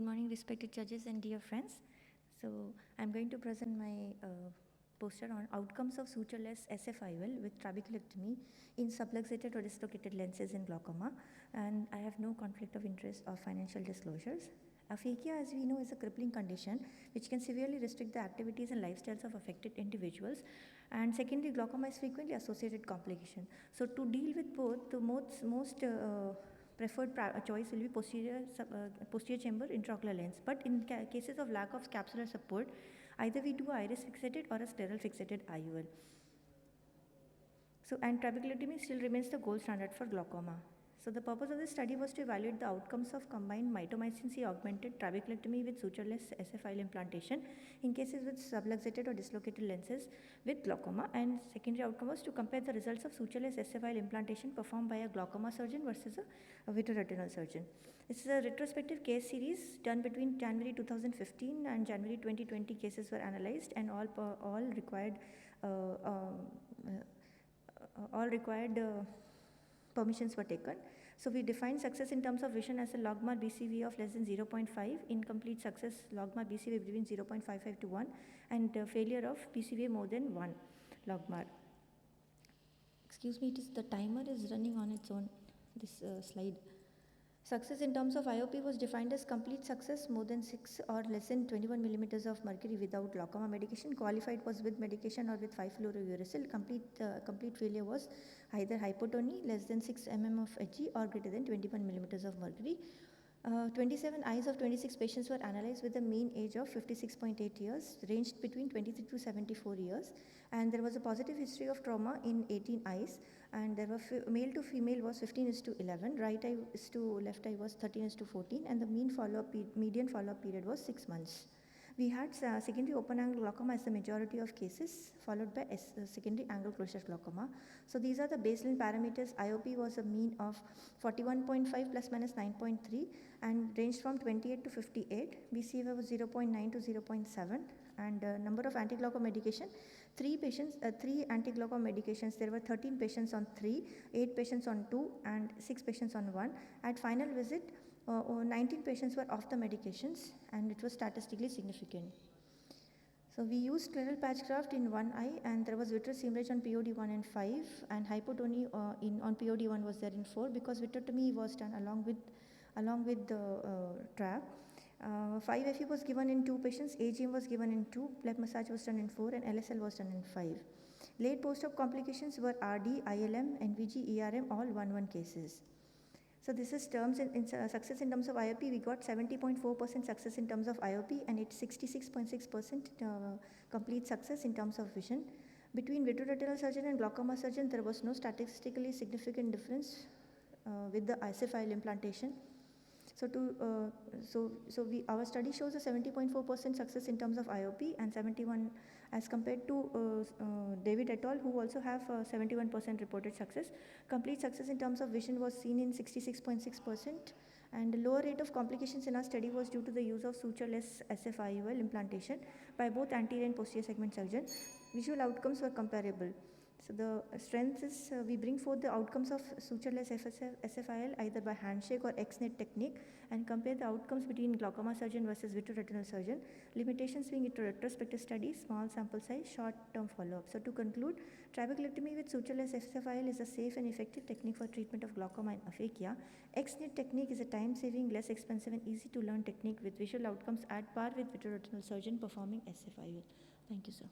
morning, respected judges and dear friends. So, I'm going to present my poster on outcomes of sutureless SFIOL with trabeculectomy in subluxated or dislocated lenses in glaucoma, and I have no conflict of interest or financial disclosures. Aphakia, as we know, is a crippling condition which can severely restrict the activities and lifestyles of affected individuals, and secondary glaucoma is frequently associated complication. So, to deal with both, the most preferred choice will be posterior chamber intraocular lens. But in cases of lack of capsular support, either we do iris fixated or a scleral fixated IOL. So, and trabeculectomy still remains the gold standard for glaucoma. So, the purpose of this study was to evaluate the outcomes of combined mitomycin C augmented trabeculectomy with sutureless SFIOL implantation in cases with subluxated or dislocated lenses with glaucoma, and secondary outcome was to compare the results of sutureless SFIOL implantation performed by a glaucoma surgeon versus a vitreoretinal surgeon. This is a retrospective case series done between January 2015 and January 2020. Cases were analyzed, and all required permissions were taken. So, we defined success in terms of vision as a logMAR BCV of less than 0.5, incomplete success logMAR BCV between 0.55 to 1, and failure of BCV more than 1 logMAR. Excuse me, the timer is running on its own, this slide. Success in terms of IOP was defined as complete success more than 6 or less than 21 millimeters of mercury without glaucoma medication. Qualified was with medication or with 5-fluorouracil. Complete failure was either hypotony less than 6 mm of Hg or greater than 21 millimeters of mercury. 27 eyes of 26 patients were analyzed with a mean age of 56.8 years, ranged between 23 to 74 years, and there was a positive history of trauma in 18 eyes, and there were male to female was 15:11, right eye to left eye was 13:14, and the median follow-up period was 6 months. We had secondary open angle glaucoma as the majority of cases, followed by secondary angle closure glaucoma. So these are the baseline parameters. IOP was a mean of 41.5 plus minus 9.3 and ranged from 28 to 58. BCV was 0.9 to 0.7, and number of anti-glaucoma medication, 3 anti-glaucoma medications. There were 13 patients on 3, 8 patients on 2, and 6 patients on 1. At final visit, 19 patients were off the medications, and it was statistically significant. So we used scleral patch graft in one eye, and there was vitreous hemorrhage on POD 1 and 5, and hypotony on POD 1 was there in 4, because vitrectomy was done along with the trap. 5FE was given in 2 patients, AGM was given in 2, blood massage was done in 4, and LSL was done in 5. Late post-op complications were RD, ILM, NVG, ERM, all 1-1 cases. So this is terms in success in terms of IOP. We got 70.4% success in terms of IOP, and it's 66.6% complete success in terms of vision. Between vitreoretinal surgeon and glaucoma surgeon, there was no statistically significant difference with the SFIOL implantation. So our study shows a 70.4% success in terms of IOP and 71 as compared to David et al., who also have 71% reported success. Complete success in terms of vision was seen in 66.6%, and the lower rate of complications in our study was due to the use of sutureless SFIOL implantation by both anterior and posterior segment surgeons. Visual outcomes were comparable. So the strength is we bring forth the outcomes of sutureless SFIOL either by handshake or X-net technique, and compare the outcomes between glaucoma surgeon versus vitreoretinal surgeon. Limitations being it retrospective study, small sample size, short-term follow-up. So to conclude, trabeculectomy with sutureless SFIOL is a safe and effective technique for treatment of glaucoma and aphakia. X-net technique is a time-saving, less expensive and easy-to-learn technique with visual outcomes at par with vitreoretinal surgeon performing SFIOL. Thank you, sir.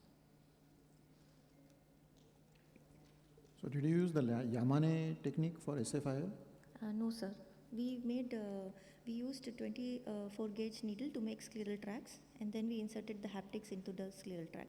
So did you use the Yamane technique for SFIOL? No, sir. We used a 24 gauge needle to make scleral tracks, and then we inserted the haptics into the scleral track.